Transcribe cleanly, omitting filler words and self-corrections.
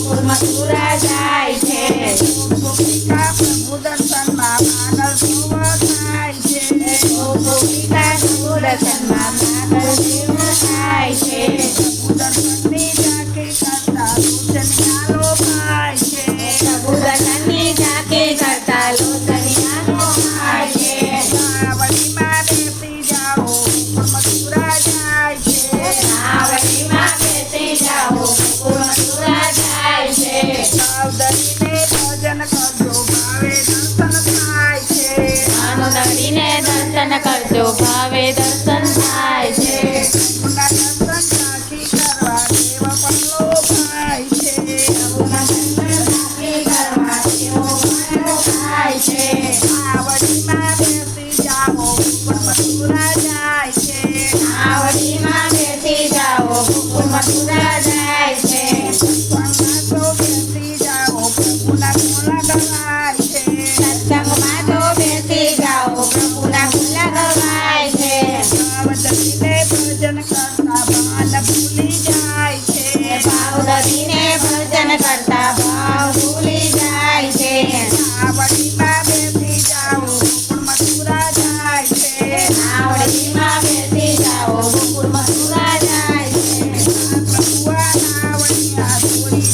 ગોકુળ મથુરા જાય છે. ગોપિકા પ્રભુ દર્શનમાં પાગલ સૌ થાય છે. ગોપિકા પ્રભુ દર્શનમાં પાગલ સૌ થાય છે. પ્રભુ દર્શનની ઝાંખી કરતા લોચનિયાલો ભાઈ છે. પ્રભુ દર્શનની ઝાંખી કરતા લોચનિયાલો ભાઈ છે. સાવડીમાં બેસી જાઓ ગોકુળ મથુરા જાય છે. સાવડીમાં બેસી જાઓ ગોકુળ મથુરા જાય છે. સાવધરીને ભજન કરજો ભાવે દર્શન થાય છે. મન ધરીને દર્શન કરજો ભાવે દર્શન થાય છે. પ્રભુના દર્શન ઝાંખી કરવા દેવ પણ લોભાય છે. પ્રભુના દર્શન ઝાંખી કરવા તેઓ પણ થાય છે. સાવડીમાં બેસી જાઓ ગોકુળ મથુરા જાય છે. સાવડીમાં બેસી જાઓ ગોકુળ મથુરા જાય છે. સત્સંગમાં તો બેસી જાઓ પ્રભુના ખોળા ગવાય છે. સત્સંગમાં તો બેસી જાઓ પ્રભુના ખુલ્લા ગવાય છે. સાવધરીને ભજન કરતા ભાન ભૂલી જાય છે. ભાવ ધરીને ભજન કરતા ભાવ ભૂલી જાય છે. સાવડીમાં બેસી જાઓ ગોકુળ મથુરા જાય છે. સાવડીમાં બેસી જાઓ ગોકુળ મથુરા જાય છે. પ્રભુ આ નાવડિયા છોડી